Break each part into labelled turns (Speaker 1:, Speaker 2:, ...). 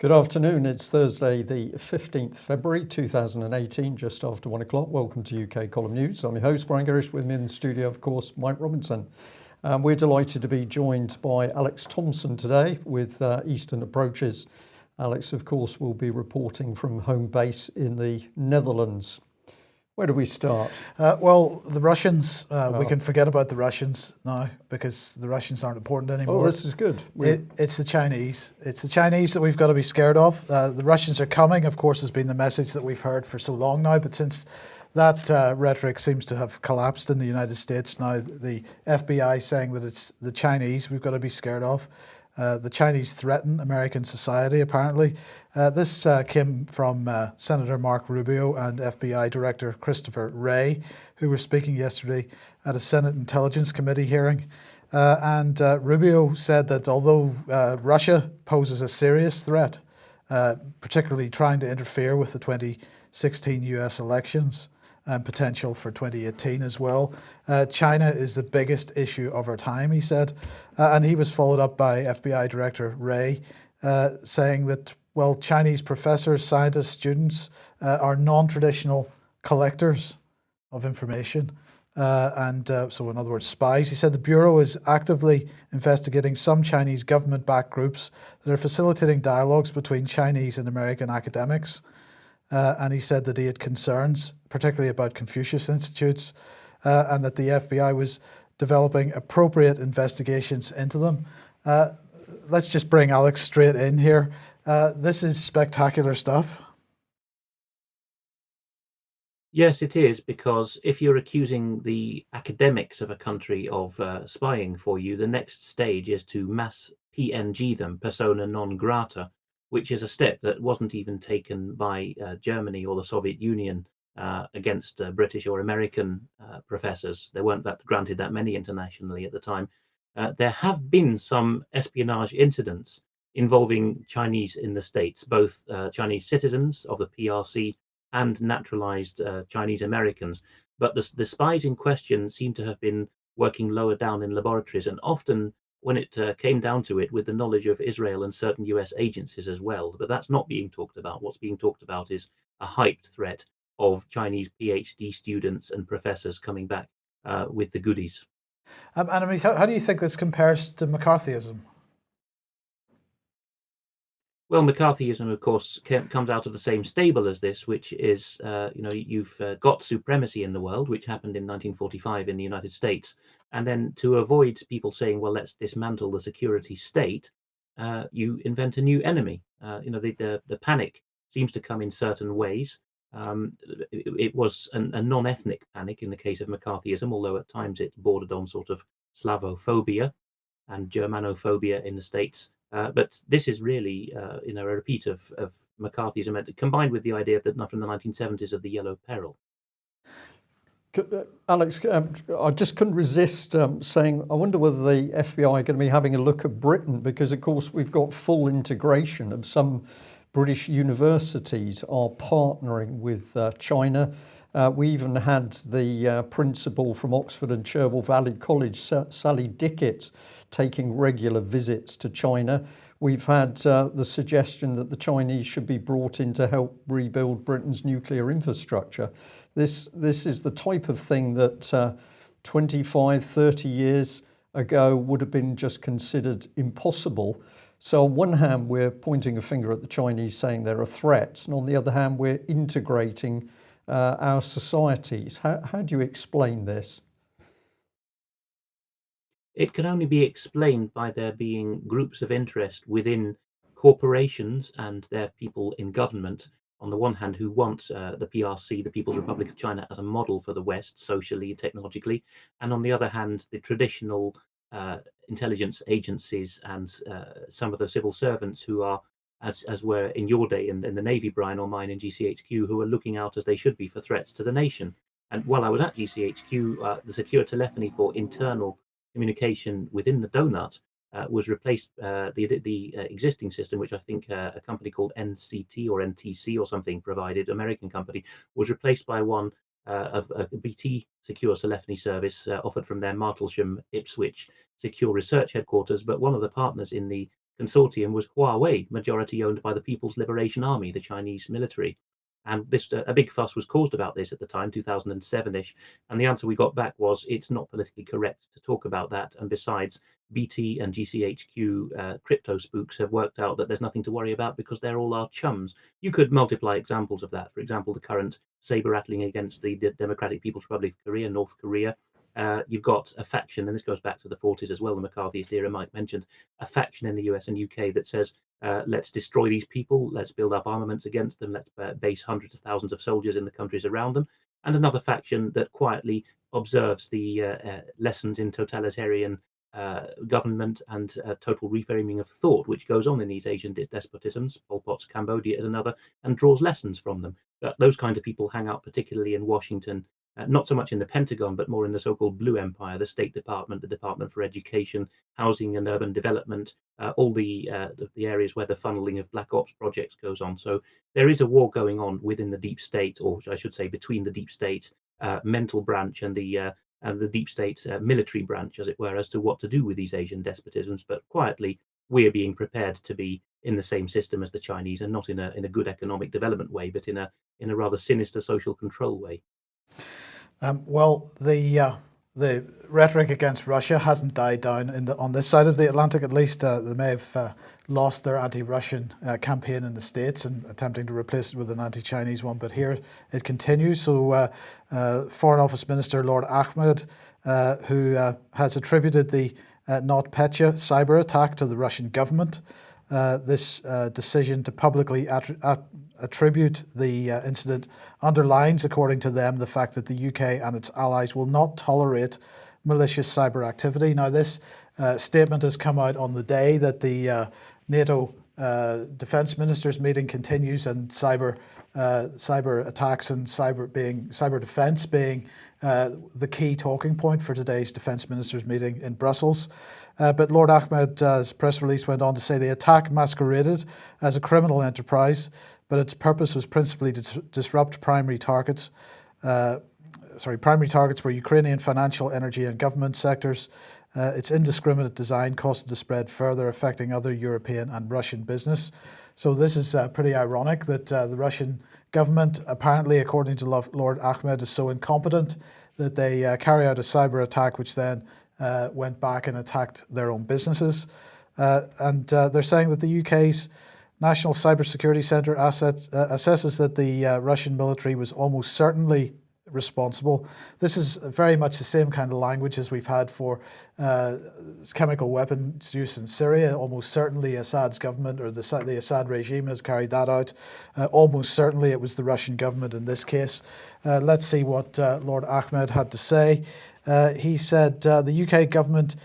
Speaker 1: Good afternoon. It's Thursday, the 15th February 2018, just after 1 o'clock. Welcome to UK Column News. I'm your host, Brian Gerrish. With me in the studio, of course, Mike Robinson. We're delighted to be joined by Alex Thomson today with Eastern Approaches. Alex, of course, will be reporting from home base in the Netherlands. Where do we start?
Speaker 2: Well, the Russians, we can forget about the Russians now because the Russians aren't important anymore.
Speaker 1: Oh, this is good.
Speaker 2: It's the Chinese. It's the Chinese that we've got to be scared of. The Russians are coming, of course, has been the message that we've heard for so long now. But since that rhetoric seems to have collapsed in the United States, now the FBI saying that it's the Chinese we've got to be scared of. The Chinese threaten American society, apparently. This came from Senator Marco Rubio and FBI Director Christopher Wray, who were speaking yesterday at a Senate Intelligence Committee hearing. And Rubio said that although Russia poses a serious threat, particularly trying to interfere with the 2016 US elections, and potential for 2018 as well. China is the biggest issue of our time, he said. And he was followed up by FBI Director Wray saying that, well, Chinese professors, scientists, students are non-traditional collectors of information. So in other words, spies. He said the Bureau is actively investigating some Chinese government-backed groups that are facilitating dialogues between Chinese and American academics. And he said that he had concerns, particularly about Confucius Institutes, and that the FBI was developing appropriate investigations into them. Let's just bring Alex straight in here. This is spectacular stuff.
Speaker 3: Yes, it is, because if you're accusing the academics of a country of spying for you, the next stage is to mass PNG them, persona non grata, which is a step that wasn't even taken by Germany or the Soviet Union against British or American professors. There weren't granted that many internationally at the time. There have been some espionage incidents involving Chinese in the States, both Chinese citizens of the PRC and naturalized Chinese Americans. But the spies in question seem to have been working lower down in laboratories, and often when it came down to it, with the knowledge of Israel and certain US agencies as well. But that's not being talked about. What's being talked about is a hyped threat of Chinese PhD students and professors coming back with the goodies.
Speaker 2: And I mean, how do you think this compares to McCarthyism?
Speaker 3: Well, McCarthyism, of course, comes out of the same stable as this, which is, you've got supremacy in the world, which happened in 1945 in the United States. And then to avoid people saying, well, let's dismantle the security state, you invent a new enemy. The panic seems to come in certain ways. It was a non-ethnic panic in the case of McCarthyism, although at times it bordered on sort of Slavophobia and Germanophobia in the States. But this is really, a repeat of McCarthyism, combined with the idea that from the 1970s of the Yellow Peril.
Speaker 1: Alex, I just couldn't resist saying, I wonder whether the FBI are going to be having a look at Britain, because, of course, we've got full integration of some British universities are partnering with China. We even had the principal from Oxford and Cherwell Valley College, Sally Dickett, taking regular visits to China. We've had the suggestion that the Chinese should be brought in to help rebuild Britain's nuclear infrastructure. This is the type of thing that 25, 30 years ago would have been just considered impossible. So on one hand, we're pointing a finger at the Chinese saying they're a threat, and on the other hand, we're integrating our societies. How do you explain this?
Speaker 3: It can only be explained by there being groups of interest within corporations and their people in government, on the one hand, who want the PRC, the People's Republic of China, as a model for the West, socially, technologically, and on the other hand, the traditional intelligence agencies and some of the civil servants who are, as were in your day in the Navy, Brian, or mine in GCHQ, who are looking out as they should be for threats to the nation. And while I was at GCHQ, the secure telephony for internal communication within the donut was replaced. The existing system, which I think a company called NCT or NTC or something provided, American company, was replaced by one of a BT secure telephony service offered from their Martlesham, Ipswich secure research headquarters. But one of the partners in the consortium was Huawei, majority owned by the People's Liberation Army, the Chinese military. And this a big fuss was caused about this at the time, 2007-ish. And the answer we got back was it's not politically correct to talk about that. And besides, BT and GCHQ crypto spooks have worked out that there's nothing to worry about because they're all our chums. You could multiply examples of that. For example, the current saber rattling against the Democratic People's Republic of Korea, North Korea. You've got a faction, and this goes back to the 40s as well, the McCarthyist era Mike mentioned, a faction in the US and UK that says, let's destroy these people, let's build up armaments against them, let's base hundreds of thousands of soldiers in the countries around them, and another faction that quietly observes the lessons in totalitarian government and total reframing of thought, which goes on in these Asian despotisms. Pol Pot's Cambodia is another, and draws lessons from them. Those kinds of people hang out particularly in Washington, not so much in the Pentagon, but more in the so-called Blue Empire, the State Department, the Department for Education, Housing and Urban Development, all the areas where the funneling of black ops projects goes on. So there is a war going on within the deep state, or I should say between the deep state mental branch and the deep state military branch, as it were, as to what to do with these Asian despotisms. But quietly, we're being prepared to be in the same system as the Chinese, and not in a good economic development way, but in a rather sinister social control way.
Speaker 2: Well, the rhetoric against Russia hasn't died down on this side of the Atlantic, at least. They may have lost their anti-Russian campaign in the States and attempting to replace it with an anti-Chinese one, but here it continues. So Foreign Office Minister Lord Ahmed, who has attributed the NotPetya cyber attack to the Russian government. This decision to publicly attribute the incident underlines, according to them, the fact that the UK and its allies will not tolerate malicious cyber activity. Now, this statement has come out on the day that the NATO defence ministers meeting continues, and cyber attacks and cyber defence being the key talking point for today's defence ministers meeting in Brussels. But Lord Ahmed's press release went on to say the attack masqueraded as a criminal enterprise, but its purpose was principally to disrupt primary targets. Primary targets were Ukrainian financial, energy and government sectors. Its indiscriminate design caused it to spread further, affecting other European and Russian business. So this is pretty ironic that the Russian government, apparently, according to Lord Ahmed, is so incompetent that they carry out a cyber attack, which then went back and attacked their own businesses. And they're saying that the UK's National Cybersecurity Centre assesses that the Russian military was almost certainly responsible. This is very much the same kind of language as we've had for chemical weapons use in Syria. Almost certainly Assad's government, or the Assad regime, has carried that out. Almost certainly it was the Russian government in this case. Let's see what Lord Ahmed had to say. He said the UK government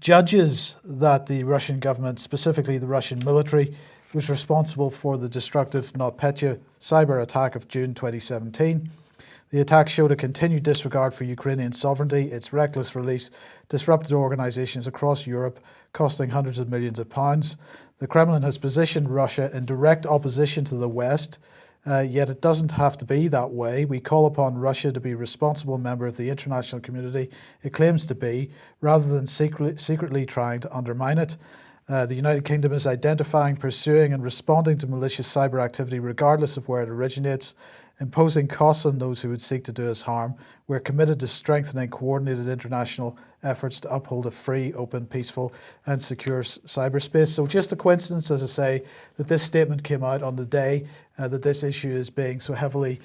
Speaker 2: judges that the Russian government, specifically the Russian military, was responsible for the destructive NotPetya cyber attack of June 2017. The attack showed a continued disregard for Ukrainian sovereignty. Its reckless release disrupted organisations across Europe, costing hundreds of millions of pounds. The Kremlin has positioned Russia in direct opposition to the West, yet it doesn't have to be that way. We call upon Russia to be a responsible member of the international community it claims to be, rather than secretly trying to undermine it. The United Kingdom is identifying, pursuing and responding to malicious cyber activity regardless of where it originates, imposing costs on those who would seek to do us harm. We're committed to strengthening coordinated international efforts to uphold a free, open, peaceful and secure cyberspace. So just a coincidence, as I say, that this statement came out on the day that this issue is being so heavily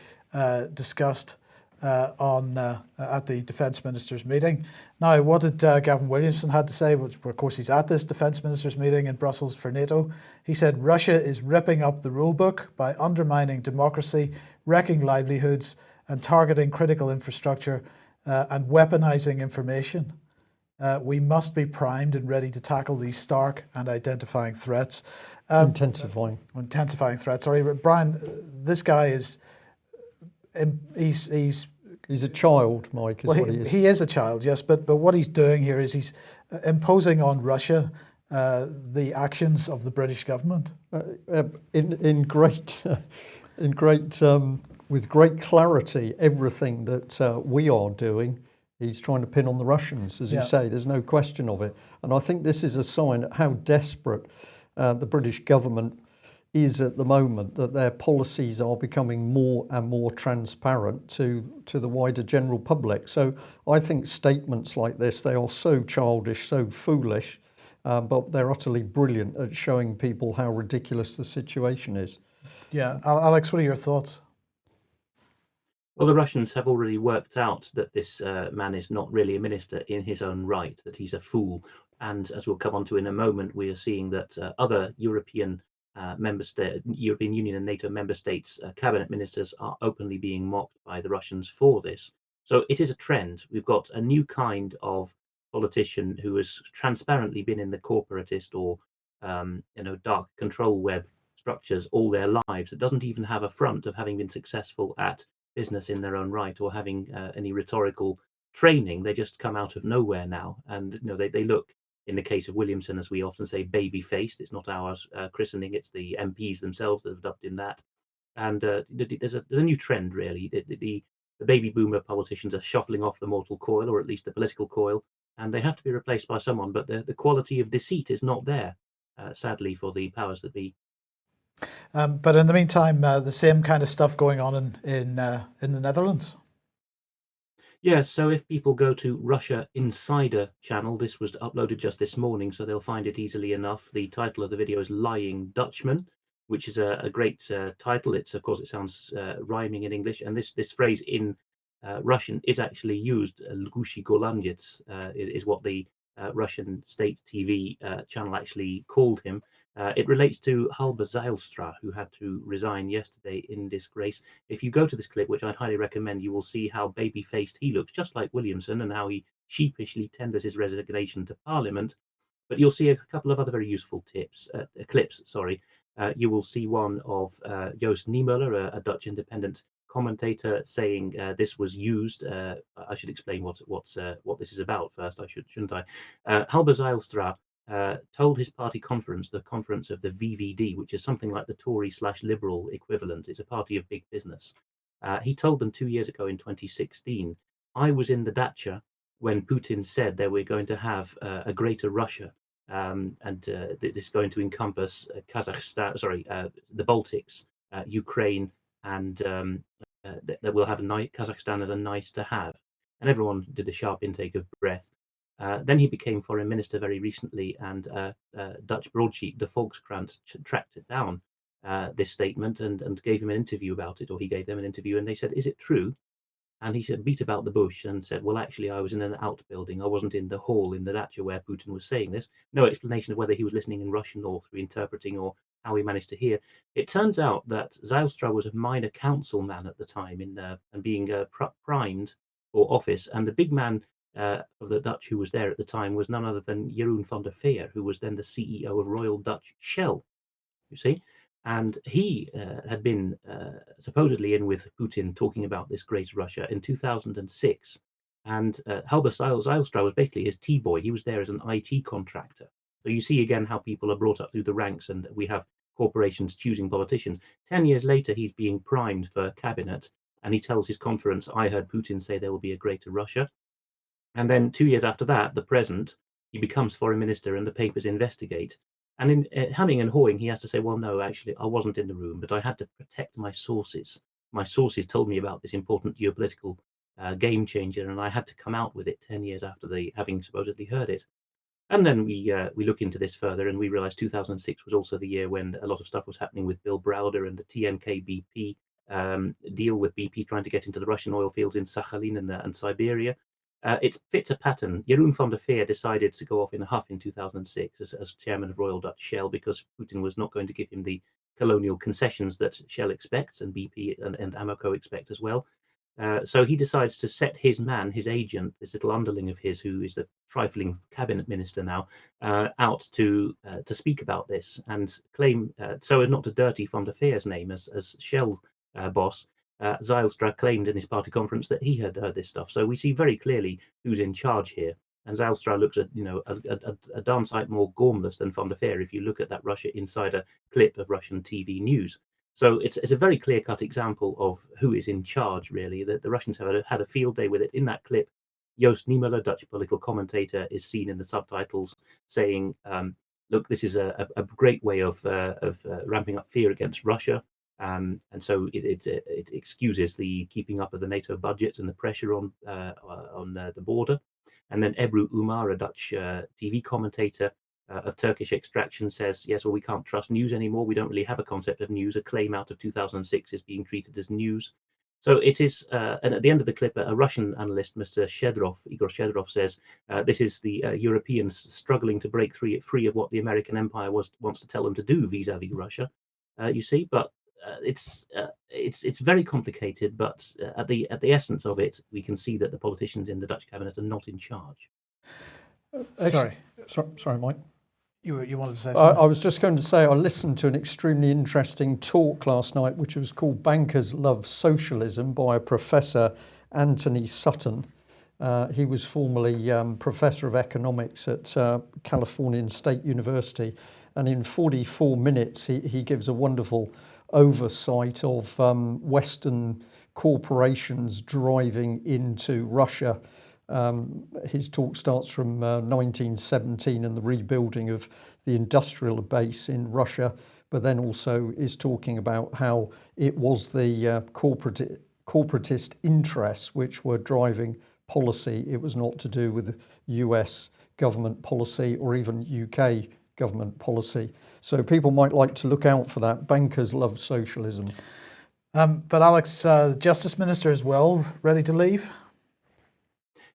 Speaker 2: discussed at the Defence Ministers meeting. Now, what did Gavin Williamson had to say? Which, of course, he's at this Defence Ministers meeting in Brussels for NATO. He said Russia is ripping up the rule book by undermining democracy, wrecking livelihoods, and targeting critical infrastructure and weaponising information. We must be primed and ready to tackle these stark and identifying threats.
Speaker 1: Intensifying
Speaker 2: threats. Sorry, Brian. This guy is.
Speaker 1: He's a child, Mike, what he is.
Speaker 2: He is a child, yes, but what he's doing here is he's imposing on Russia the actions of the British government.
Speaker 1: With great clarity, everything that we are doing, he's trying to pin on the Russians, as you say. There's no question of it. And I think this is a sign of how desperate the British government is at the moment, that their policies are becoming more and more transparent to the wider general public. So I think statements like this, they are so childish, so foolish, but they're utterly brilliant at showing people how ridiculous the situation is.
Speaker 2: Yeah, Alex, what are your thoughts?
Speaker 3: Well, the Russians have already worked out that this man is not really a minister in his own right, that he's a fool. And as we'll come on to in a moment, we are seeing that other European European Union and NATO member states' cabinet ministers are openly being mocked by the Russians for this. So it is a trend. We've got a new kind of politician who has transparently been in the corporatist or dark control web structures all their lives. That doesn't even have a front of having been successful at business in their own right or having any rhetorical training. They just come out of nowhere now, and they look, in the case of Williamson, as we often say, baby-faced. It's not our christening; it's the MPs themselves that have dubbed him that. And there's a new trend, really. The baby boomer politicians are shuffling off the mortal coil, or at least the political coil, and they have to be replaced by someone. But the quality of deceit is not there, sadly, for the powers that be.
Speaker 2: But in the meantime, the same kind of stuff going on in the Netherlands.
Speaker 3: Yeah, so if people go to Russia Insider channel, this was uploaded just this morning, so they'll find it easily enough. The title of the video is Lying Dutchman, which is a great title. It's, of course, it sounds rhyming in English, and this phrase in Russian is actually used. Lgushi Golandets is what the Russian state TV channel actually called him. It relates to Halbe Zijlstra, who had to resign yesterday in disgrace. If you go to this clip, which I'd highly recommend, you will see how baby-faced he looks, just like Williamson, and how he sheepishly tenders his resignation to Parliament. But you'll see a couple of other very useful clips. You will see one of Joost Niemuller, a Dutch independent commentator, saying this was used. I should explain what this is about first. Shouldn't I? Halbe Zijlstra told his party conference, the conference of the VVD, which is something like the Tory/Liberal equivalent. It's a party of big business. He told them 2 years ago in 2016, I was in the dacha when Putin said that we're going to have a greater Russia, and this is going to encompass Kazakhstan, the Baltics, Ukraine, and that we'll have Kazakhstan as a nice to have. And everyone did a sharp intake of breath. Then he became foreign minister very recently, and Dutch broadsheet, De Volkskrant, tracked it down, this statement, and gave him an interview about it, or he gave them an interview, and they said, is it true? And he said, beat about the bush and said, well, actually, I was in an outbuilding. I wasn't in the hall in the dacha where Putin was saying this. No explanation of whether he was listening in Russian or through interpreting or how he managed to hear. It turns out that Zijlstra was a minor councilman at the time and being primed for office. And the big man of the Dutch who was there at the time was none other than Jeroen van der Veer, who was then the CEO of Royal Dutch Shell, you see. And he had been supposedly in with Putin talking about this great Russia in 2006. And Halbe Zijlstra was basically his T-boy. He was there as an IT contractor. So you see again how people are brought up through the ranks, and we have corporations choosing politicians. 10 years later, he's being primed for cabinet, and he tells his conference, I heard Putin say there will be a greater Russia. And then 2 years after that, the present, he becomes foreign minister and the papers investigate. And in humming and hawing, he has to say, well, no, actually, I wasn't in the room, but I had to protect my sources. My sources told me about this important geopolitical game changer, and I had to come out with it 10 years after having supposedly heard it. And then we look into this further, and we realize 2006 was also the year when a lot of stuff was happening with Bill Browder and the TNK BP deal with BP trying to get into the Russian oil fields in Sakhalin and Siberia. It fits a pattern. Jeroen van der Veer decided to go off in a huff in 2006 as chairman of Royal Dutch Shell because Putin was not going to give him the colonial concessions that Shell expects and BP and Amoco expect as well. So he decides to set his man, his agent, this little underling of his, who is the trifling cabinet minister now, out to speak about this and claim, so as not to dirty van der Veer's name as Shell boss. Zijlstra claimed in his party conference that he had heard this stuff. So we see very clearly who's in charge here. And Zijlstra looks at, a darn sight more gormless than van der Veer if you look at that Russia Insider clip of Russian TV news. So it's a very clear-cut example of who is in charge, really. The Russians have had a field day with it. In that clip, Joost Niemuller, Dutch political commentator, is seen in the subtitles saying, look, this is a great way of ramping up fear against Russia. And so it excuses the keeping up of the NATO budgets and the pressure on the border. And then Ebru Umar, a Dutch TV commentator of Turkish extraction, says, yes, well, we can't trust news anymore. We don't really have a concept of news. A claim out of 2006 is being treated as news. So it is, and at the end of the clip, a Russian analyst, Mr. Igor Shedrov, says this is the Europeans struggling to break free of what the American empire wants to tell them to do vis-a-vis Russia. You see, but it's very complicated. But at the essence of it, we can see that the politicians in the Dutch cabinet are not in charge.
Speaker 2: Sorry,
Speaker 1: Mike.
Speaker 2: You wanted to say
Speaker 1: something? I was just going to say I listened to an extremely interesting talk last night, which was called Bankers Love Socialism by a Professor Anthony Sutton. He was formerly Professor of Economics at California State University. And in 44 minutes, he gives a wonderful oversight of Western corporations driving into Russia. His talk starts from 1917 and the rebuilding of the industrial base in Russia, but then also is talking about how it was the corporatist interests which were driving policy. It was not to do with US government policy or even UK government policy. So people might like to look out for that. Bankers love socialism.
Speaker 2: But Alex, the Justice Minister as well, ready to leave?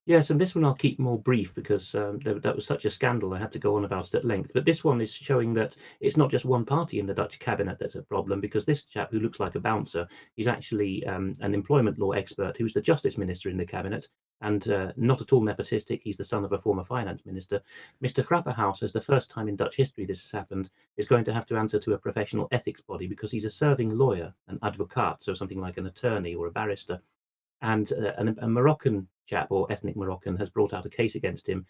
Speaker 3: Yes, and this one I'll keep more brief because that was such a scandal. I had to go on about it at length. But this one is showing that it's not just one party in the Dutch cabinet that's a problem, because this chap who looks like a bouncer, he's actually an employment law expert who's the Justice Minister in the cabinet, and not at all nepotistic. He's the son of a former finance minister. Mr. Grapperhaus, as the first time in Dutch history this has happened, is going to have to answer to a professional ethics body because he's a serving lawyer, an advocaat, so something like an attorney or a barrister. And a Moroccan chap, or ethnic Moroccan, has brought out a case against him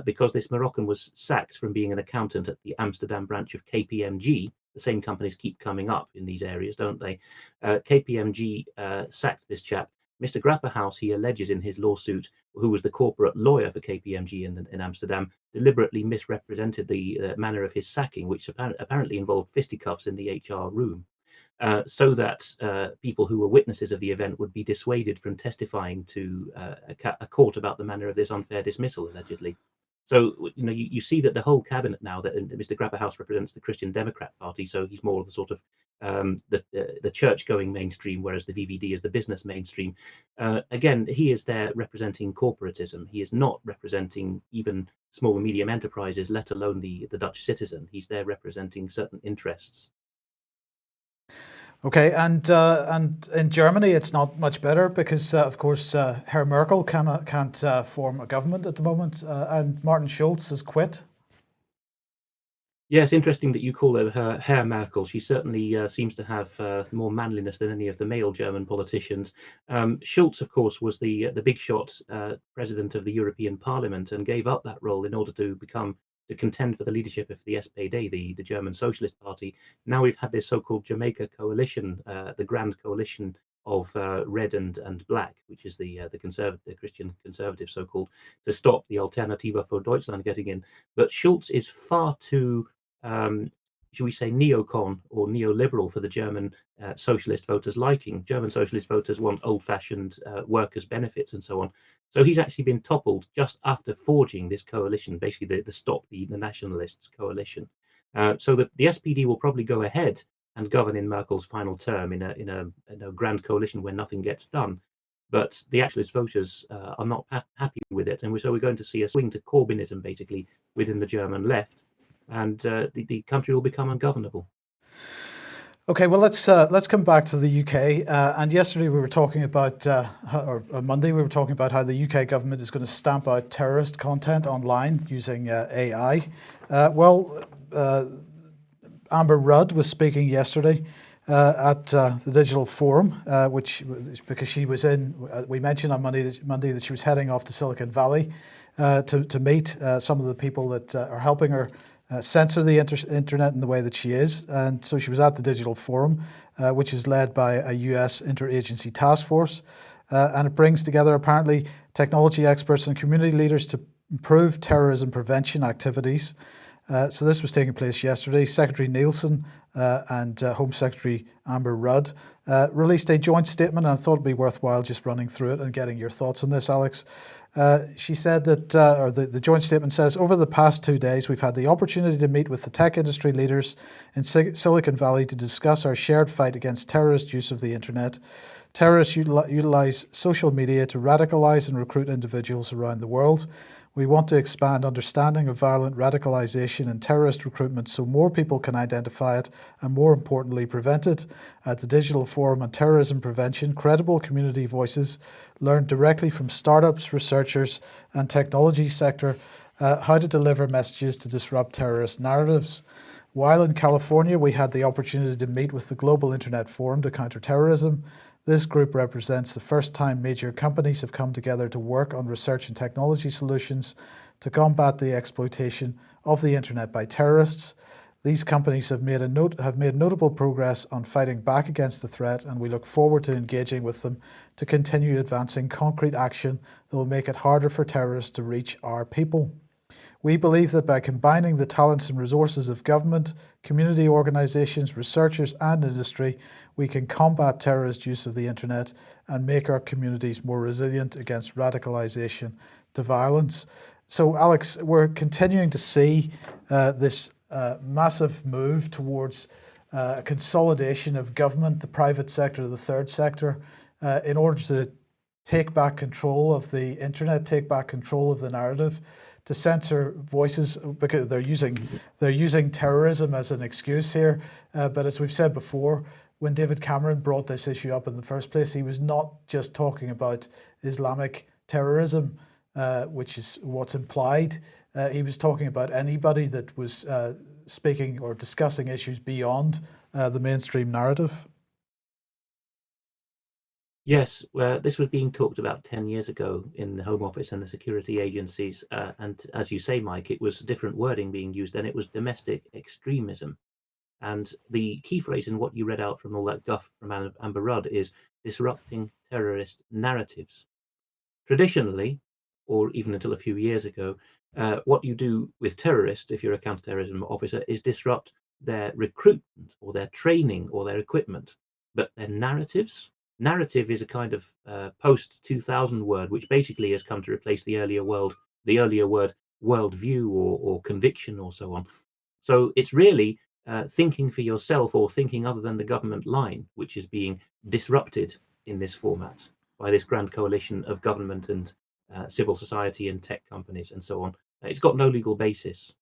Speaker 3: because this Moroccan was sacked from being an accountant at the Amsterdam branch of KPMG. The same companies keep coming up in these areas, don't they? KPMG sacked this chap. Mr. Grapperhaus, he alleges in his lawsuit, who was the corporate lawyer for KPMG in Amsterdam, deliberately misrepresented the manner of his sacking, which apparently involved fisticuffs in the HR room. So that people who were witnesses of the event would be dissuaded from testifying to a court about the manner of this unfair dismissal, allegedly. So, you see that the whole cabinet now, that Mr. Grapperhaus represents the Christian Democrat Party, so he's more of the sort of the church-going mainstream, whereas the VVD is the business mainstream. Again, he is there representing corporatism. He is not representing even small and medium enterprises, let alone the Dutch citizen. He's there representing certain interests.
Speaker 2: Okay, and in Germany it's not much better because, of course, Herr Merkel can't form a government at the moment, and Martin Schulz has quit.
Speaker 3: Yes, interesting that you call her Herr Merkel. She certainly seems to have more manliness than any of the male German politicians. Schulz, of course, was the big shot president of the European Parliament and gave up that role in order to contend for the leadership of the SPD, the German Socialist Party. Now we've had this so-called Jamaica coalition, the Grand Coalition of Red and Black, which is the Christian Conservative so-called, to stop the Alternative for Deutschland getting in. But Schulz is far too, should we say, neocon or neoliberal for the German socialist voters' liking. German socialist voters want old-fashioned workers' benefits and so on. So he's actually been toppled just after forging this coalition, basically the Stop the Nationalists coalition. So the SPD will probably go ahead and govern in Merkel's final term in a grand coalition where nothing gets done. But the actualist voters are not happy with it, and so we're going to see a swing to Corbynism basically within the German left, and the country will become ungovernable.
Speaker 2: Okay, well, let's come back to the UK. And yesterday we were talking about, or on Monday we were talking about how the UK government is going to stamp out terrorist content online using AI. Amber Rudd was speaking yesterday at the Digital Forum, because she was in. We mentioned on Monday that she was heading off to Silicon Valley to meet some of the people that are helping her censor the internet in the way that she is. And so she was at the Digital Forum, which is led by a US interagency task force. And it brings together apparently technology experts and community leaders to improve terrorism prevention activities. So this was taking place yesterday. Secretary Nielsen and Home Secretary Amber Rudd released a joint statement, and I thought it'd be worthwhile just running through it and getting your thoughts on this, Alex. She said that, or the joint statement says, over the past 2 days, we've had the opportunity to meet with the tech industry leaders in Silicon Valley to discuss our shared fight against terrorist use of the internet. Terrorists utilize social media to radicalize and recruit individuals around the world. We want to expand understanding of violent radicalization and terrorist recruitment so more people can identify it and, more importantly, prevent it. At the Digital Forum on Terrorism Prevention, credible community voices learned directly from startups, researchers and technology sector how to deliver messages to disrupt terrorist narratives. While in California, we had the opportunity to meet with the Global Internet Forum to Counter Terrorism. This group represents the first time major companies have come together to work on research and technology solutions to combat the exploitation of the internet by terrorists. These companies have made notable progress on fighting back against the threat, and we look forward to engaging with them to continue advancing concrete action that will make it harder for terrorists to reach our people. We believe that by combining the talents and resources of government, community organisations, researchers and industry, we can combat terrorist use of the internet and make our communities more resilient against radicalisation to violence. So, Alex, we're continuing to see this massive move towards a consolidation of government, the private sector, the third sector, in order to take back control of the internet, take back control of the narrative, to censor voices, because they're using terrorism as an excuse here. But as we've said before, when David Cameron brought this issue up in the first place, he was not just talking about Islamic terrorism, which is what's implied. He was talking about anybody that was speaking or discussing issues beyond the mainstream narrative.
Speaker 3: Yes, this was being talked about 10 years ago in the Home Office and the security agencies. And as you say, Mike, it was different wording being used then. It was domestic extremism. And the key phrase in what you read out from all that guff from Amber Rudd is disrupting terrorist narratives. Traditionally, or even until a few years ago, what you do with terrorists, if you're a counterterrorism officer, is disrupt their recruitment or their training or their equipment. But their narratives... Narrative is a kind of post-2000 word, which basically has come to replace the earlier word worldview or conviction or so on. So it's really thinking for yourself or thinking other than the government line, which is being disrupted in this format by this grand coalition of government and civil society and tech companies and so on. It's got no legal basis.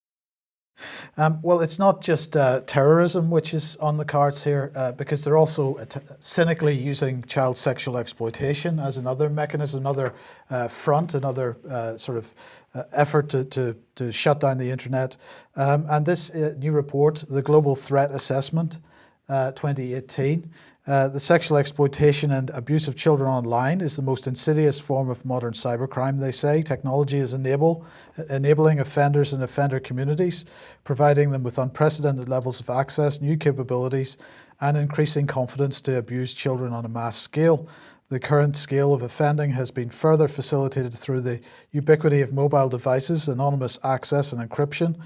Speaker 2: Well, it's not just terrorism which is on the cards here, because they're also cynically using child sexual exploitation as another mechanism, another front, another sort of effort to shut down the internet. And this new report, the Global Threat Assessment 2018, the sexual exploitation and abuse of children online is the most insidious form of modern cybercrime, they say. Technology is enabling offenders and offender communities, providing them with unprecedented levels of access, new capabilities, and increasing confidence to abuse children on a mass scale. The current scale of offending has been further facilitated through the ubiquity of mobile devices, anonymous access and encryption,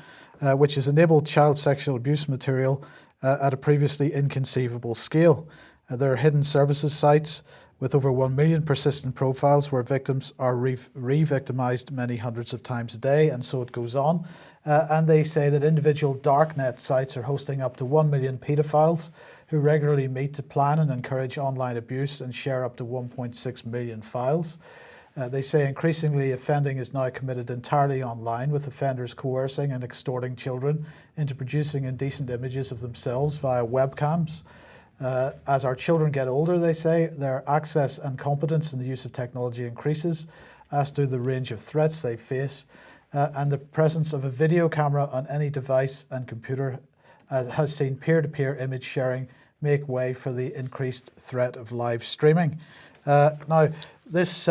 Speaker 2: which has enabled child sexual abuse material at a previously inconceivable scale. There are hidden services sites with over 1 million persistent profiles where victims are re-victimized many hundreds of times a day, and so it goes on. And they say that individual darknet sites are hosting up to 1 million pedophiles who regularly meet to plan and encourage online abuse and share up to 1.6 million files. They say increasingly offending is now committed entirely online, with offenders coercing and extorting children into producing indecent images of themselves via webcams. As our children get older, they say, their access and competence in the use of technology increases, as do the range of threats they face, and the presence of a video camera on any device and computer has seen peer-to-peer image sharing make way for the increased threat of live streaming. Now, this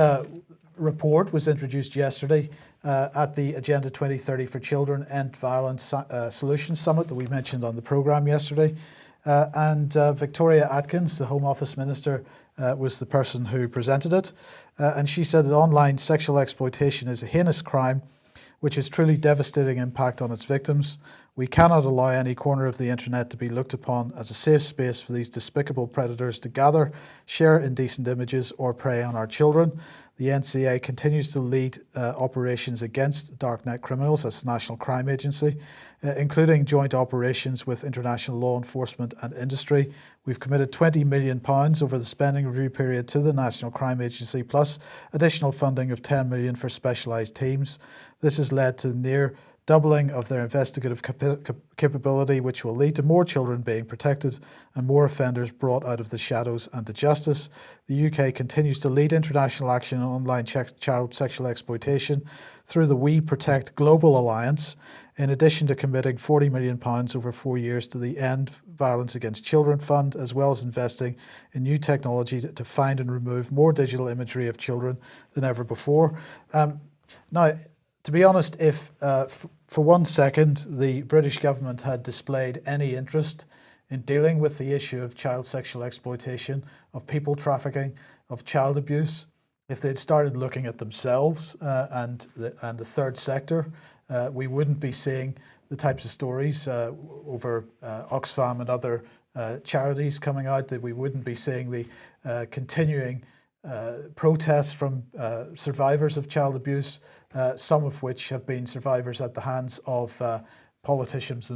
Speaker 2: report was introduced yesterday at the Agenda 2030 for Children End Violence Solutions Summit that we mentioned on the programme yesterday. And Victoria Atkinson, the Home Office Minister, was the person who presented it. And she said that online sexual exploitation is a heinous crime which has truly devastating impact on its victims. We cannot allow any corner of the internet to be looked upon as a safe space for these despicable predators to gather, share indecent images, or prey on our children. The NCA continues to lead operations against darknet criminals as the National Crime Agency, including joint operations with international law enforcement and industry. We've committed £20 million over the spending review period to the National Crime Agency, plus additional funding of £10 million for specialised teams. This has led to near doubling of their investigative capability, which will lead to more children being protected and more offenders brought out of the shadows and to justice. The UK continues to lead international action on online child sexual exploitation through the We Protect Global Alliance, in addition to committing £40 million over 4 years to the End Violence Against Children Fund, as well as investing in new technology to find and remove more digital imagery of children than ever before. Now, to be honest, if for 1 second the British government had displayed any interest in dealing with the issue of child sexual exploitation, of people trafficking, of child abuse, if they'd started looking at themselves and the third sector, we wouldn't be seeing the types of stories over Oxfam and other charities coming out, that we wouldn't be seeing the continuing protests from survivors of child abuse, some of which have been survivors at the hands of politicians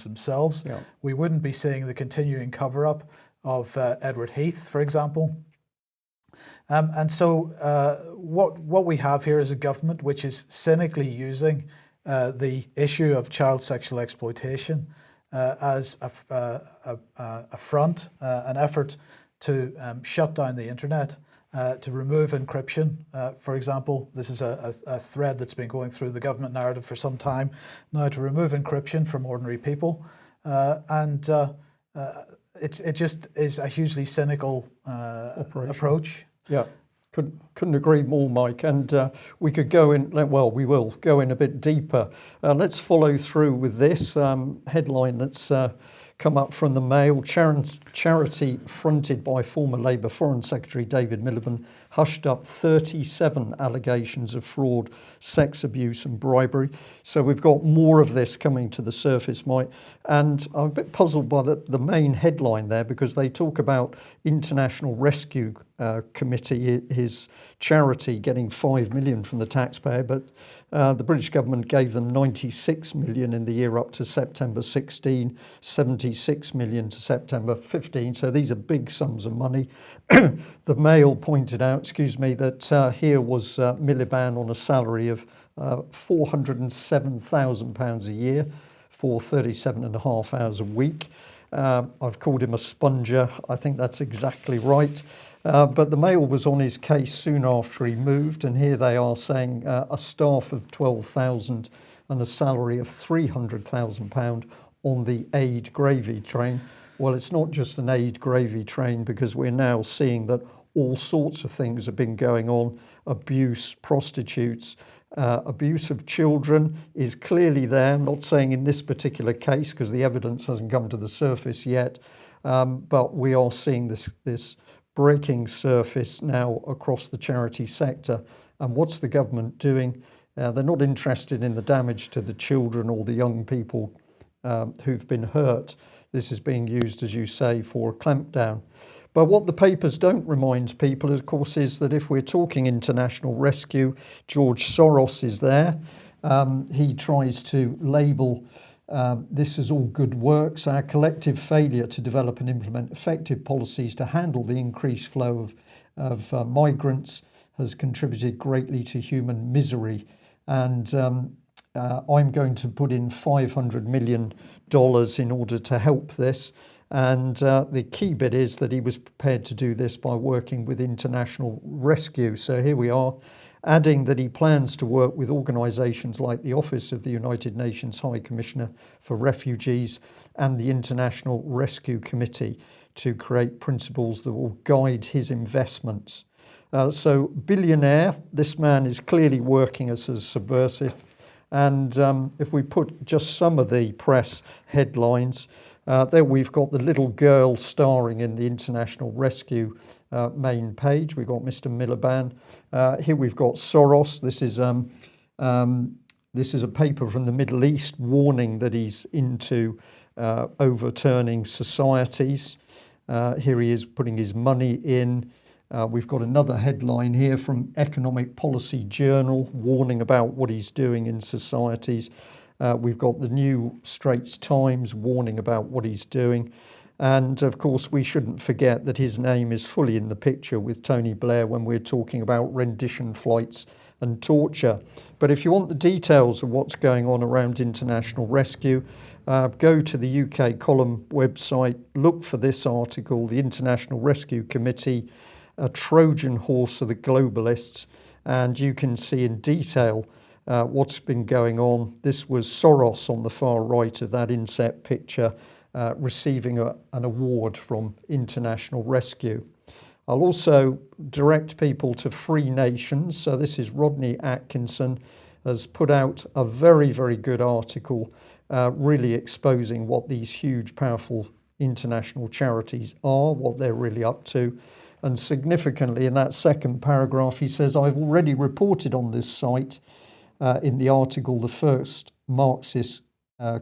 Speaker 2: themselves.
Speaker 1: Yeah.
Speaker 2: We wouldn't be seeing the continuing cover-up of Edward Heath, for example. And so what we have here is a government which is cynically using the issue of child sexual exploitation as a front, an effort to shut down the internet, to remove encryption. For example, this is a thread that's been going through the government narrative for some time now, to remove encryption from ordinary people. And it just is a hugely cynical approach.
Speaker 1: Yeah, couldn't agree more, Mike. And we could go in, well, we will go in a bit deeper. Let's follow through with this headline that's come up from the Mail. Charity fronted by former Labour Foreign Secretary David Miliband hushed up 37 allegations of fraud, sex abuse and bribery. So we've got more of this coming to the surface, Mike. And I'm a bit puzzled by the main headline there, because they talk about International Rescue Committee, his charity, getting $5 million from the taxpayer, but the British government gave them $96 million in the year up to September 16, $76 million to September 15. So these are big sums of money. The Mail pointed out, that here was Miliband on a salary of £407,000 a year for 37.5 hours a week. I've called him a sponger. I think that's exactly right. But the Mail was on his case soon after he moved, and here they are saying a staff of 12,000 and a salary of £300,000 on the aid gravy train. Well, it's not just an aid gravy train, because we're now seeing that all sorts of things have been going on. Abuse, prostitutes, abuse of children is clearly there. I'm not saying in this particular case, because the evidence hasn't come to the surface yet, but we are seeing this breaking surface now across the charity sector. And what's the government doing? They're not interested in the damage to the children or the young people who've been hurt. This is being used, as you say, for a clampdown. But what the papers don't remind people, of course, is that if we're talking international rescue, George Soros is there. He tries to label this as all good works. Our collective failure to develop and implement effective policies to handle the increased flow of migrants has contributed greatly to human misery. And I'm going to put in $500 million in order to help this. And the key bit is that he was prepared to do this by working with international rescue. So here we are, adding that he plans to work with organisations like the Office of the United Nations High Commissioner for Refugees and the International Rescue Committee to create principles that will guide his investments. So Billionaire, this man is clearly working as a subversive. And if we put just some of the press headlines, there we've got the little girl starring in the International Rescue main page. We've got Mr. Miliband. Here we've got Soros. This is This is a paper from the Middle East warning that he's into overturning societies. Here he is putting his money in. We've got another headline here from Economic Policy Journal warning about what he's doing in societies. We've got the New Straits Times warning about what he's doing. And of course, we shouldn't forget that his name is fully in the picture with Tony Blair when we're talking about rendition flights and torture. But if you want the details of what's going on around international rescue, go to the UK column website, look for this article, the International Rescue Committee, a Trojan horse of the globalists, and you can see in detail what's been going on. This was Soros on the far right of that inset picture, receiving an award from International Rescue. I'll also direct people to Freenations. So this is Rodney Atkinson, has put out a very, very good article really exposing what these huge, powerful international charities are, what they're really up to. And significantly, in that second paragraph, he says, I've already reported on this site in the article, The First Marxist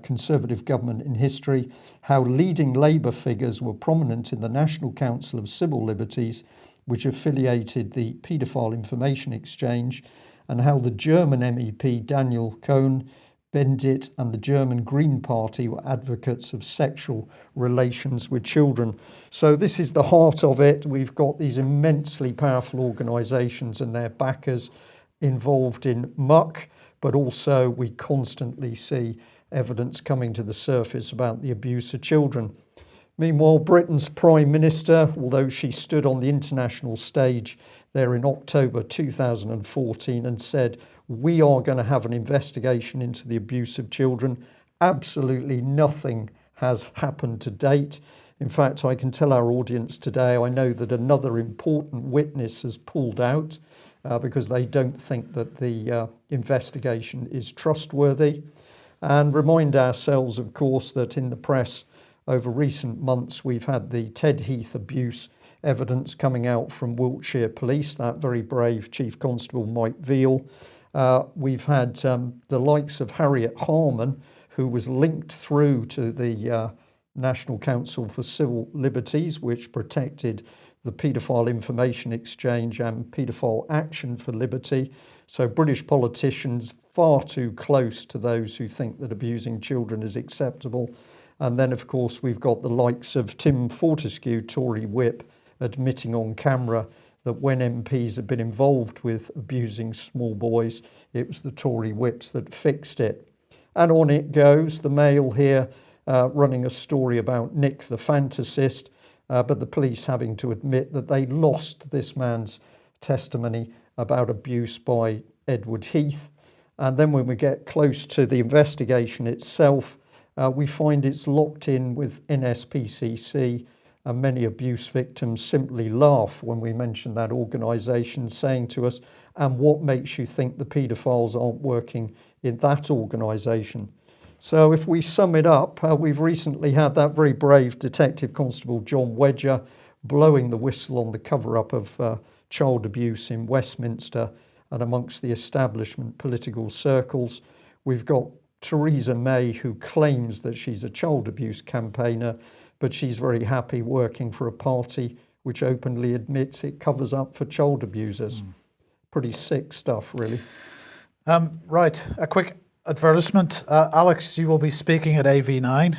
Speaker 1: Conservative Government in History, how leading Labour figures were prominent in the National Council of Civil Liberties, which affiliated the Paedophile Information Exchange, and how the German MEP Daniel Cohn-Bendit and the German Green Party were advocates of sexual relations with children. So this is the heart of it. We've got these immensely powerful organisations and their backers involved in muck, but also we constantly see evidence coming to the surface about the abuse of children. Meanwhile, Britain's Prime Minister, although she stood on the international stage there in October 2014 and said, we are going to have an investigation into the abuse of children, absolutely nothing has happened to date. In fact, I can tell our audience today, I know that another important witness has pulled out because they don't think that the investigation is trustworthy. And remind ourselves, of course, that in the press over recent months, we've had the Ted Heath abuse evidence coming out from Wiltshire Police, that very brave Chief Constable Mike Veal. We've had the likes of Harriet Harman, who was linked through to the National Council for Civil Liberties, which protected the Paedophile Information Exchange and Paedophile Action for Liberty. So British politicians far too close to those who think that abusing children is acceptable. And then, of course, we've got the likes of Tim Fortescue, Tory whip, admitting on camera that when MPs have been involved with abusing small boys, it was the Tory whips that fixed it. And on it goes, the Mail here running a story about Nick the Fantasist, but the police having to admit that they lost this man's testimony about abuse by Edward Heath. And then when we get close to the investigation itself, we find it's locked in with NSPCC, and many abuse victims simply laugh when we mention that organisation, saying to us, and what makes you think the paedophiles aren't working in that organisation? So if we sum it up, we've recently had that very brave Detective Constable John Wedger blowing the whistle on the cover-up of child abuse in Westminster and amongst the establishment political circles. We've got Theresa May, who claims that she's a child abuse campaigner, but she's very happy working for a party which openly admits it covers up for child abusers. Pretty sick stuff, really.
Speaker 2: Right, a quick advertisement. Alex, you will be speaking at AV9.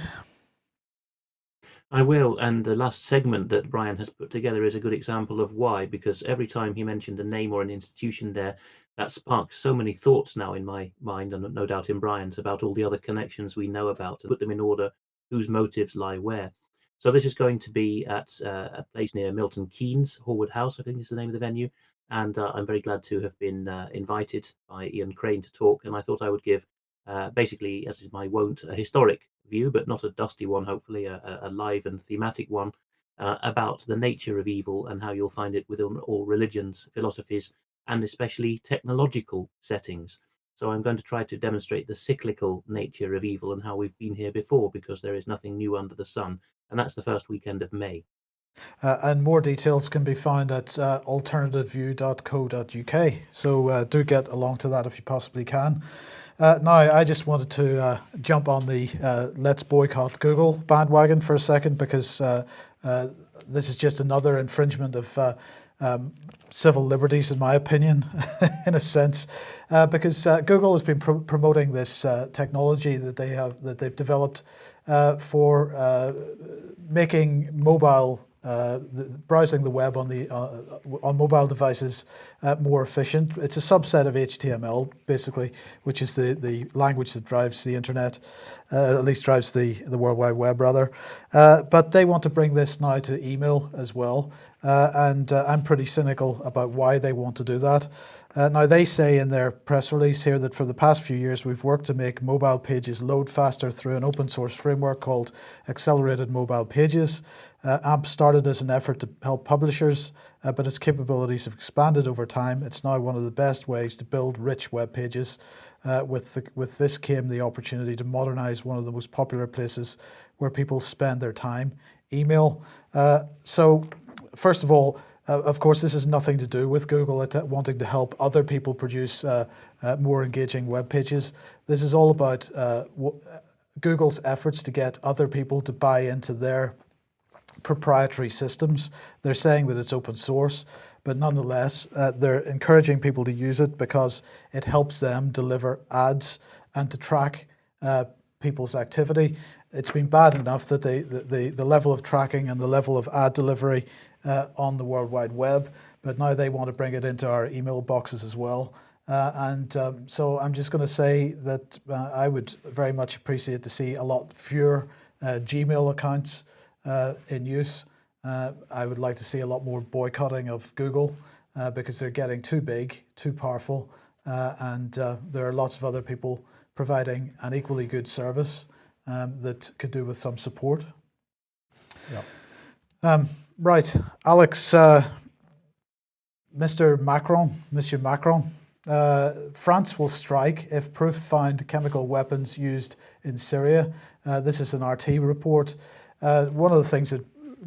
Speaker 3: I will, and the last segment that Brian has put together is a good example of why, because every time he mentioned a name or an institution there, that sparks so many thoughts now in my mind, and no doubt in Brian's, about all the other connections we know about, to put them in order, whose motives lie where. So this is going to be at a place near Milton Keynes, Horwood House, I think is the name of the venue, and I'm very glad to have been invited by Ian Crane to talk, and I thought I would give, basically, as is my wont, a historic view, but not a dusty one, hopefully a live and thematic one, about the nature of evil and how you'll find it within all religions, philosophies, and especially technological settings. So I'm going to try to demonstrate the cyclical nature of evil and how we've been here before, because there is nothing new under the sun. And that's the first weekend of May.
Speaker 2: And more details can be found at alternativeview.co.uk. So do get along to that if you possibly can. Now, I just wanted to jump on the let's boycott Google bandwagon for a second, because this is just another infringement of civil liberties, in my opinion, in a sense, because Google has been promoting this technology that they've developed for making mobile browsing the web on mobile devices more efficient. It's a subset of HTML, basically, which is the language that drives the internet, at least drives the World Wide Web, rather. But they want to bring this now to email as well, and I'm pretty cynical about why they want to do that. Now, they say in their press release here that for the past few years, we've worked to make mobile pages load faster through an open source framework called Accelerated Mobile Pages. AMP started as an effort to help publishers, but its capabilities have expanded over time. It's now one of the best ways to build rich web pages. With this came the opportunity to modernize one of the most popular places where people spend their time, email. So, first of all, of course, this has nothing to do with Google wanting to help other people produce more engaging web pages. This is all about Google's efforts to get other people to buy into their proprietary systems. They're saying that it's open source, but nonetheless, they're encouraging people to use it because it helps them deliver ads and to track people's activity. It's been bad enough that the level of tracking and the level of ad delivery on the World Wide Web, but now they want to bring it into our email boxes as well. So I'm just going to say that I would very much appreciate to see a lot fewer Gmail accounts in use. I would like to see a lot more boycotting of Google because they're getting too big, too powerful, and there are lots of other people providing an equally good service that could do with some support.
Speaker 1: Yeah.
Speaker 2: Right, Alex, Monsieur Macron, France will strike if proof found chemical weapons used in Syria. This is an RT report. One of the things that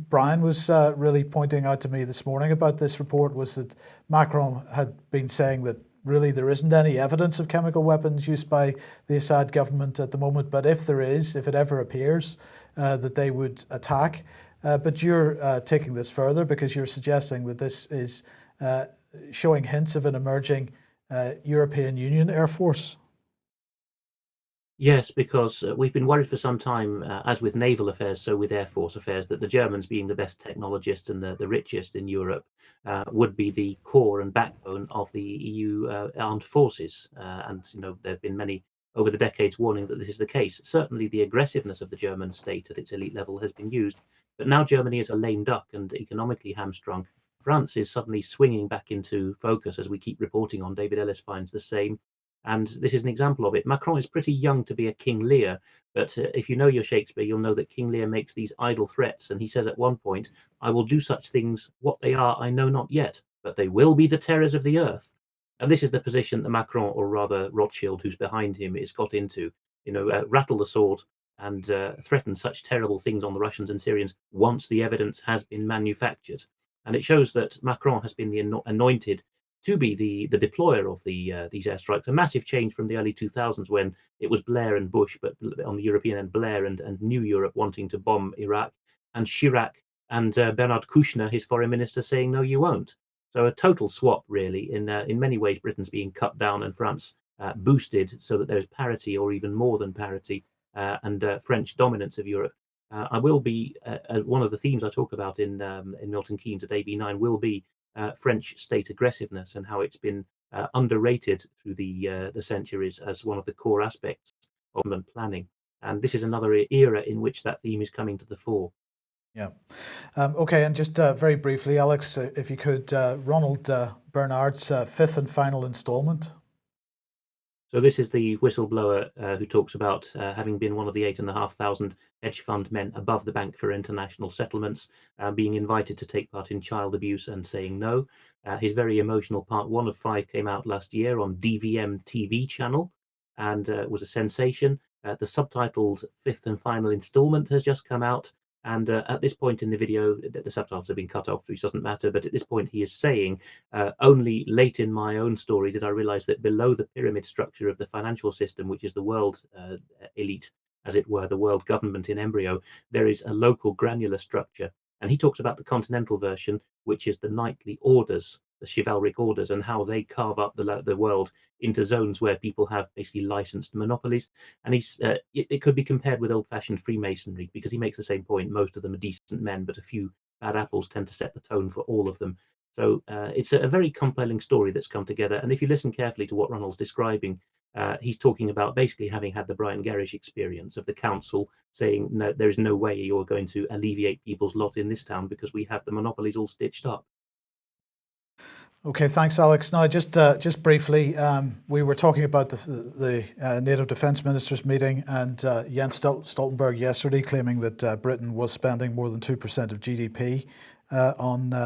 Speaker 2: Brian was really pointing out to me this morning about this report was that Macron had been saying that really there isn't any evidence of chemical weapons used by the Assad government at the moment, but if there is, if it ever appears, that they would attack. But you're taking this further because you're suggesting that this is showing hints of an emerging European Union Air Force.
Speaker 3: Yes, because we've been worried for some time, as with naval affairs, so with Air Force affairs, that the Germans, being the best technologists and the richest in Europe, would be the core and backbone of the EU armed forces. And there have been many over the decades warning that this is the case. Certainly the aggressiveness of the German state at its elite level has been used, but now Germany is a lame duck and economically hamstrung. France is suddenly swinging back into focus, as we keep reporting on. David Ellis finds the same. And this is an example of it. Macron is pretty young to be a King Lear, but if you know your Shakespeare, you'll know that King Lear makes these idle threats. And he says at one point, I will do such things, what they are, I know not yet, but they will be the terrors of the earth. And this is the position that Macron, or rather Rothschild, who's behind him, is got into. Rattle the sword and threaten such terrible things on the Russians and Syrians once the evidence has been manufactured. And it shows that Macron has been the anointed to be the deployer of these airstrikes. A massive change from the early 2000s when it was Blair and Bush, but on the European end, Blair and New Europe wanting to bomb Iraq, and Chirac and Bernard Kouchner, his foreign minister, saying, no, you won't. So a total swap, really. In many ways, Britain's being cut down and France boosted so that there's parity or even more than parity and French dominance of Europe. I will be, one of the themes I talk about in Milton Keynes at AB9 will be French state aggressiveness and how it's been underrated through the centuries as one of the core aspects of government planning. And this is another era in which that theme is coming to the fore.
Speaker 2: Yeah. Okay, and just very briefly, Alex, if you could, Ronald Bernard's fifth and final installment.
Speaker 3: So this is the whistleblower who talks about having been one of the 8,500 hedge fund men above the Bank for International Settlements, being invited to take part in child abuse and saying no. His very emotional part 1 of 5 came out last year on DVM TV channel and was a sensation. The subtitled fifth and final installment has just come out. And at this point in the video, the subtitles have been cut off, which doesn't matter. But at this point, he is saying, only late in my own story did I realize that below the pyramid structure of the financial system, which is the world elite, as it were, the world government in embryo, there is a local granular structure. And he talks about the continental version, which is the knightly orders, the chivalric orders, and how they carve up the world into zones where people have basically licensed monopolies. And it could be compared with old-fashioned Freemasonry, because he makes the same point. Most of them are decent men, but a few bad apples tend to set the tone for all of them. So it's a very compelling story that's come together. And if you listen carefully to what Ronald's describing, he's talking about basically having had the Brian Gerrish experience of the council saying, no, there is no way you're going to alleviate people's lot in this town because we have the monopolies all stitched up.
Speaker 2: Okay, thanks, Alex. Now, just briefly, we were talking about the NATO defence ministers meeting, and Jens Stoltenberg yesterday claiming that Britain was spending more than 2% of GDP on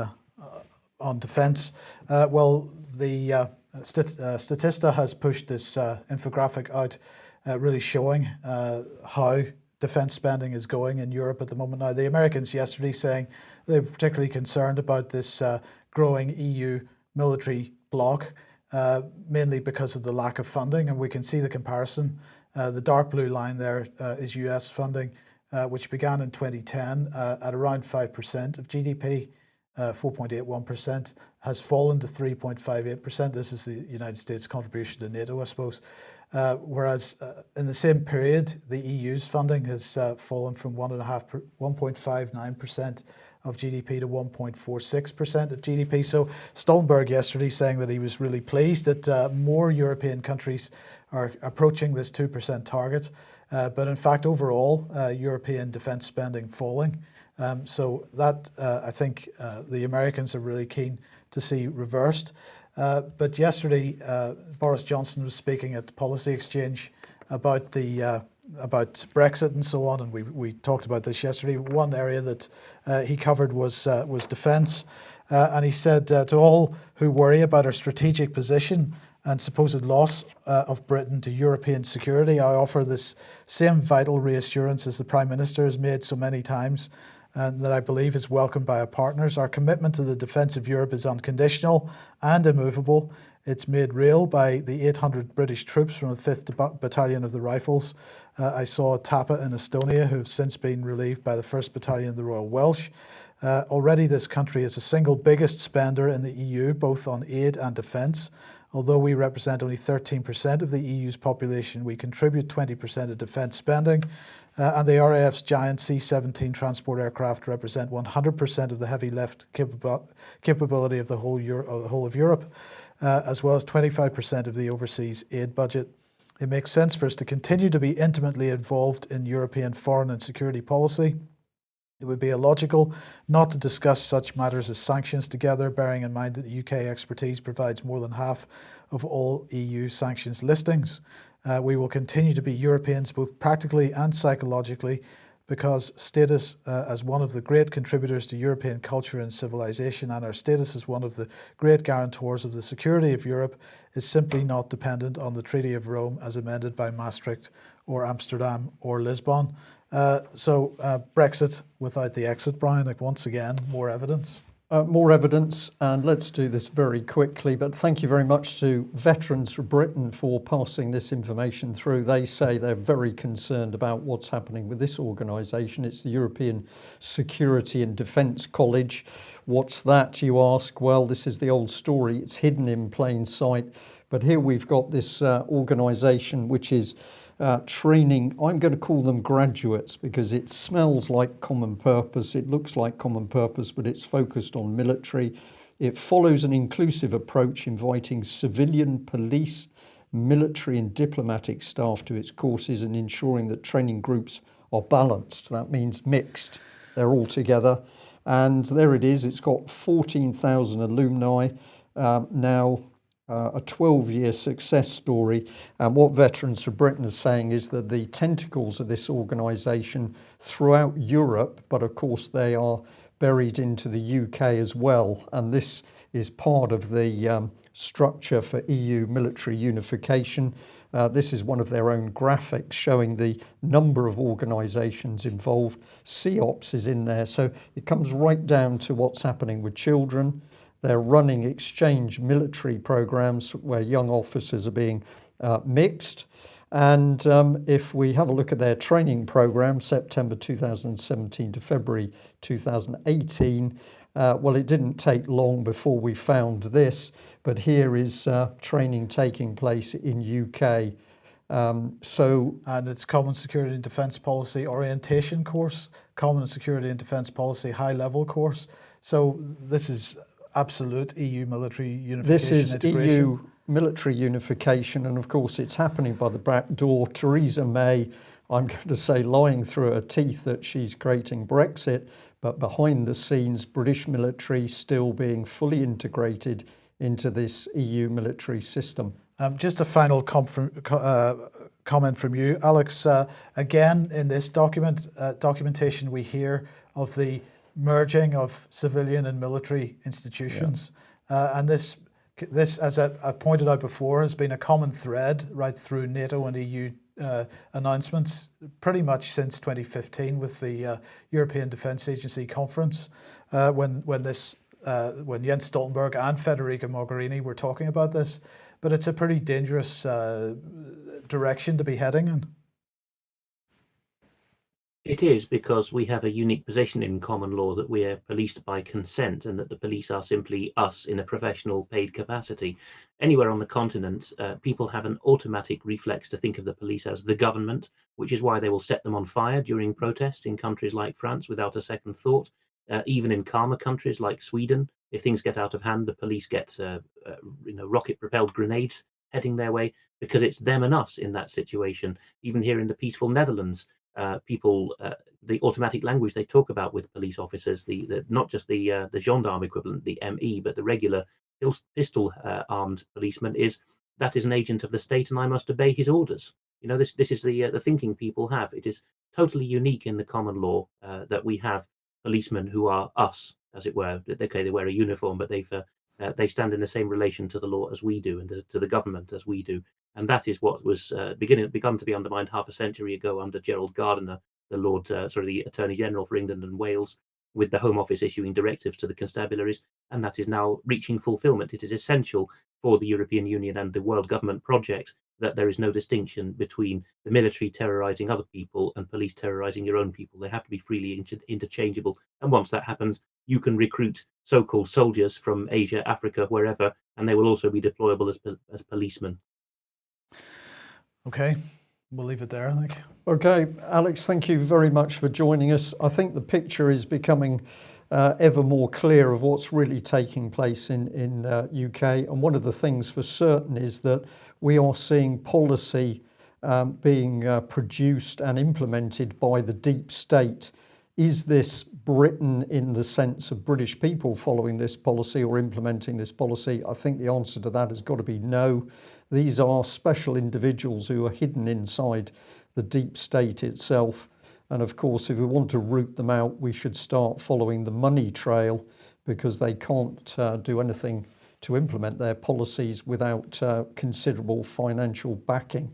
Speaker 2: defence. Well, the Statista has pushed this infographic out, really showing how defence spending is going in Europe at the moment. Now, the Americans yesterday saying they were particularly concerned about this growing EU military bloc, mainly because of the lack of funding, and we can see the comparison. The dark blue line there is US funding, which began in 2010 at around 5% of GDP, 4.81%, has fallen to 3.58%. This is the United States contribution to NATO, I suppose. Whereas in the same period, the EU's funding has fallen from 1.59% of GDP to 1.46% of GDP. So Stoltenberg yesterday saying that he was really pleased that more European countries are approaching this 2% target. But in fact, overall, European defence spending falling. So that, I think, the Americans are really keen to see reversed. But yesterday, Boris Johnson was speaking at the Policy Exchange about Brexit and so on, and we talked about this yesterday. One area that he covered was defence, and he said to all who worry about our strategic position and supposed loss of Britain to European security, I offer this same vital reassurance as the Prime Minister has made so many times, and that I believe is welcomed by our partners. Our commitment to the defence of Europe is unconditional and immovable. It's made real by the 800 British troops from the 5th Battalion of the Rifles. I saw Tapa in Estonia, who have since been relieved by the 1st Battalion of the Royal Welsh. Already this country is the single biggest spender in the EU, both on aid and defence. Although we represent only 13% of the EU's population, we contribute 20% of defence spending. And the RAF's giant C-17 transport aircraft represent 100% of the heavy lift capability of the whole of Europe, as well as 25% of the overseas aid budget. It makes sense for us to continue to be intimately involved in European foreign and security policy. It would be illogical not to discuss such matters as sanctions together, bearing in mind that the UK expertise provides more than half of all EU sanctions listings. We will continue to be Europeans both practically and psychologically, because status as one of the great contributors to European culture and civilization, and our status as one of the great guarantors of the security of Europe, is simply not dependent on the Treaty of Rome as amended by Maastricht or Amsterdam or Lisbon. So Brexit without the exit, Brian, like once again, more evidence.
Speaker 1: More evidence, and let's do this very quickly, but thank you very much to Veterans for Britain for passing this information through. They say they're very concerned about what's happening with this organisation. It's the European Security and Defence College. What's that, you ask? Well, this is the old story. It's hidden in plain sight, but here we've got this organisation which is training, I'm going to call them graduates because it smells like common purpose, it looks like common purpose, but it's focused on military. It follows an inclusive approach, inviting civilian, police, military and diplomatic staff to its courses and ensuring that training groups are balanced. That means mixed, they're all together. And there it is, it's got 14,000 alumni now. A 12-year success story, and what Veterans for Britain is saying is that the tentacles of this organisation throughout Europe, but of course they are buried into the UK as well, and this is part of the structure for EU military unification. This is one of their own graphics showing the number of organisations involved. CEOPS is in there, so it comes right down to what's happening with children. They're running exchange military programs where young officers are being mixed. And if we have a look at their training program, September 2017 to February 2018, well, it didn't take long before we found this, but here is training taking place in UK.
Speaker 2: And it's Common Security and Defence Policy Orientation course, Common Security and Defence Policy High Level course. So this is absolute EU military unification.
Speaker 1: This is
Speaker 2: integration.
Speaker 1: EU military unification, and of course it's happening by the back door. Theresa May, I'm going to say, lying through her teeth that she's creating Brexit, but behind the scenes, British military still being fully integrated into this EU military system.
Speaker 2: Just a final comment from you, Alex. Again, in this documentation, we hear of the merging of civilian and military institutions, and this, as I've pointed out before, has been a common thread right through NATO and EU announcements pretty much since 2015 with the European Defence Agency conference, when Jens Stoltenberg and Federica Mogherini were talking about this. But it's a pretty dangerous direction to be heading in.
Speaker 3: It is, because we have a unique position in common law that we are policed by consent, and that the police are simply us in a professional paid capacity. Anywhere on the continent, people have an automatic reflex to think of the police as the government, which is why they will set them on fire during protests in countries like France without a second thought. Even in calmer countries like Sweden, if things get out of hand, the police get rocket-propelled grenades heading their way, because it's them and us in that situation. Even here in the peaceful Netherlands, people, the automatic language they talk about with police officers, the not just the gendarme equivalent, the ME, but the regular pistol armed policeman, that is an agent of the state and I must obey his orders. This is the thinking people have. It is totally unique in the common law that we have policemen who are us, as it were. Okay, they wear a uniform, but they stand in the same relation to the law as we do, and to the government as we do. And that is what was begun to be undermined half a century ago under Gerald Gardiner, the Attorney General for England and Wales, with the Home Office issuing directives to the constabularies, and that is now reaching fulfilment. It is essential for the European Union and the world government projects that there is no distinction between the military terrorising other people and police terrorising your own people. They have to be freely interchangeable, and once that happens, you can recruit so-called soldiers from Asia, Africa, wherever, and they will also be deployable as policemen.
Speaker 2: Okay, we'll leave it there, I think.
Speaker 1: Okay, Alex, thank you very much for joining us. I think the picture is becoming ever more clear of what's really taking place in UK. And one of the things for certain is that we are seeing policy being produced and implemented by the deep state. Is this Britain in the sense of British people following this policy or implementing this policy? I think the answer to that has got to be no. These are special individuals who are hidden inside the deep state itself. And of course, if we want to root them out, we should start following the money trail, because they can't do anything to implement their policies without considerable financial backing.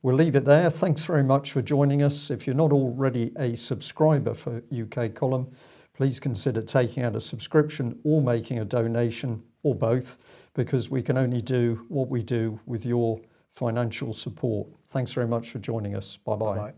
Speaker 1: We'll leave it there. Thanks very much for joining us. If you're not already a subscriber for UK Column, please consider taking out a subscription or making a donation, or both, because we can only do what we do with your financial support. Thanks very much for joining us. Bye-bye.
Speaker 2: Bye-bye.